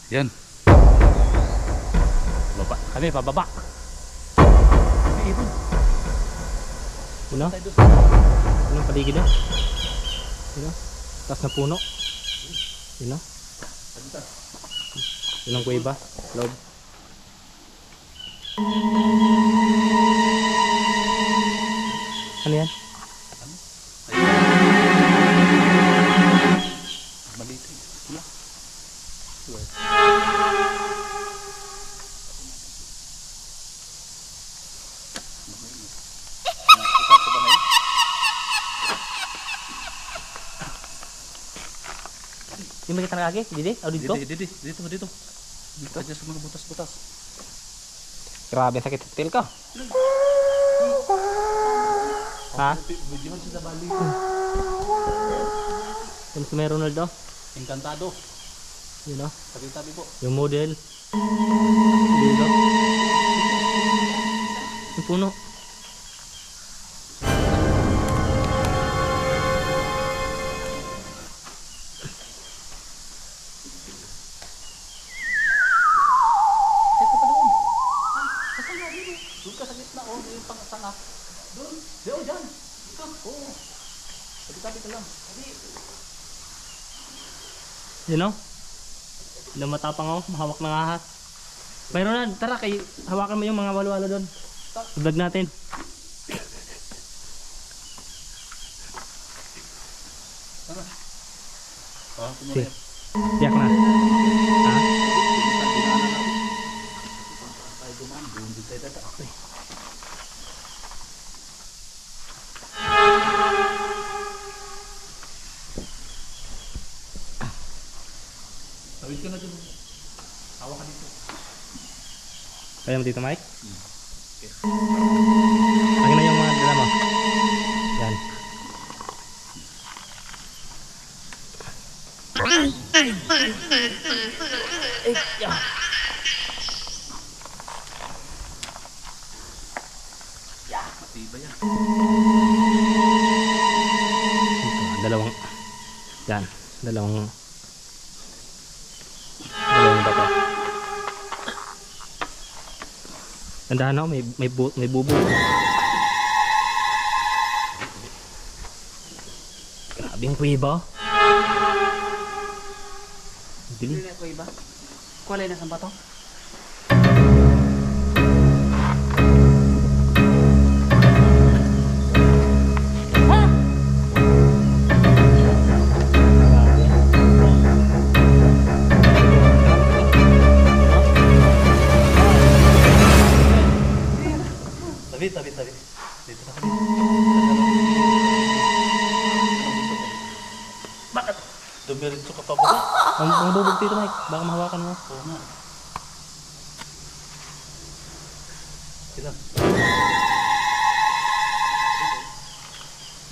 Yan. Baba. Kami pababa. May ibon. Ano? Anong paligid na? Ano? Taas na puno. Ano? Yun ang kuweba. Loob. Ano yan? Maliit. Wala. Yung may kitang lagi? Didi? O dito? Dito. Dito sa mga butas-butas. Grabe sakit sa tail ka. Ha? Video man siya sa bali. Yung si Ronaldo? Encantado. Yun o. Tabi-tabi po. Yung model. Dito. Yung puno. Doon ka sa gitna, oh, yung pang-sanga. Doon. Doon, dyan. Ito. Oo. Tabi-tabi ka lang. Yun o. Yung matapang o. Mahawak ng ahas. Mayroon na. Tara, hawakan mo yung mga walo-walo doon. Vlog natin. Tara. Oh, Si. Tiyak na. Ha? Tawid ka na dun. Hawa ka dito. Kaya mo dito, Mike? Okay. Akin na yung mga dala mo. Yan. Matibay yan. Dalawang. Yan. Dalawang bato. Tandaan ako, may bubo. Grabe yung kuweba. Dilim. Hindi na iba. Kulay na sa bato. Tabi. Dito na kami. Bakit? Dumiritso ka pa ba? Ang bubog dito, Mike. Baka mahawakan mo. Oo nga. Ilan?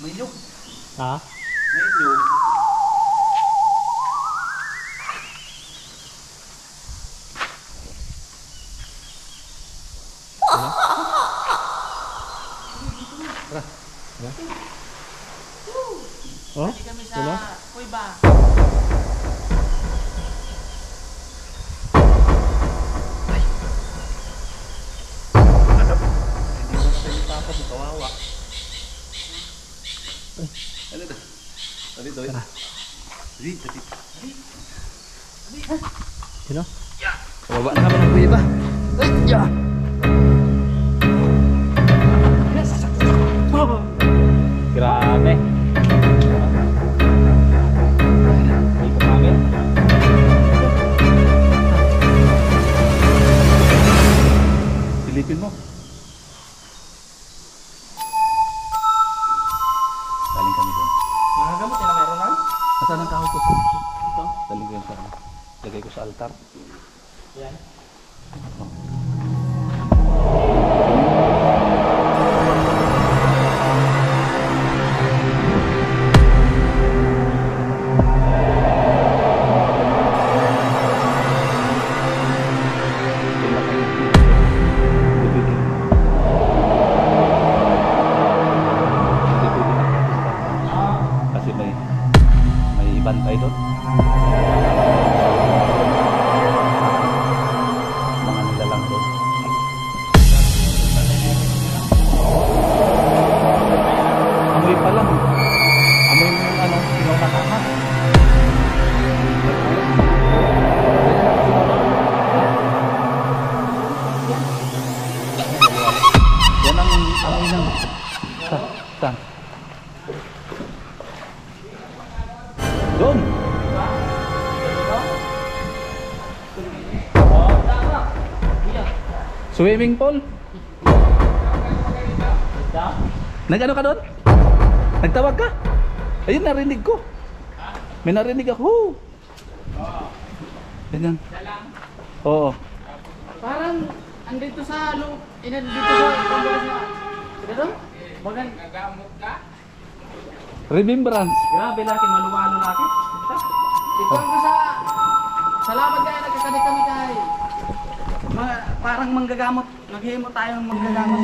May inyog. Ha? May inyog. Oh? Hindi kami sa Diba? kuweba. Hindi mo na kayo papa mo, kawawa. Ano ito? Tabi. Tara. Tabi. Sino? Baba na kami ng kuweba. Grabe. Ikot namin. Silipin mo. Galing kami doon. Mga gamot na meron na? Nasaan ang kahoy ko sa ito? Daling ko yan sa ano. Lagay ko sa altar. Yan. Kasi may bantay doon. Swimming pool? Nag-ano ka doon? Nagtawag ka? Ayun, narinig ko. May narinig ako. Ganyan. Oo. Parang andito sa loob, dito sa pambalas na. Ano? Bagan gagamot ka? Remembrance. Grabe laki, maluwalo laki. Ito ko sa laban kaya nagkakadik kami kay. Parang manggagamot. Naghihimo tayo ng manggagamot.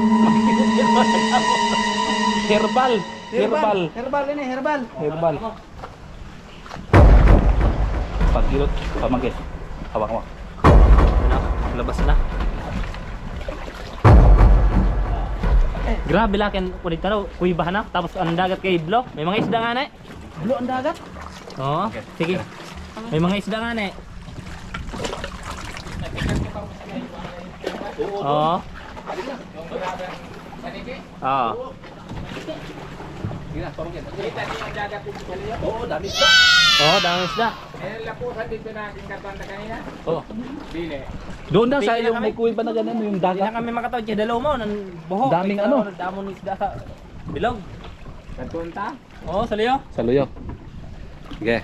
Herbal. Herbal. Herbal ini, herbal. Herbal. Pagkilot, pamagis. Hawak mo. Ano? Labas na. Grabe laki, kulit na raw. Kuibahan na. Tapos ang dagat kay Blo. May mga isda nga na eh. Blo ang dagat. Oo, sige. May mga isda nga na eh. Oo. Oo. Oo, dami isda. Oo, dami isda. Oo. Doon na sa yung may kuwi pa na ganun, yung Hindi na dagat. kami makatawid siya. Dalaw mo, ng buhok. Daming ano? Daming isda sa bilog. Nagpunta? Oo, sa liyo. Sa luyo. Sige.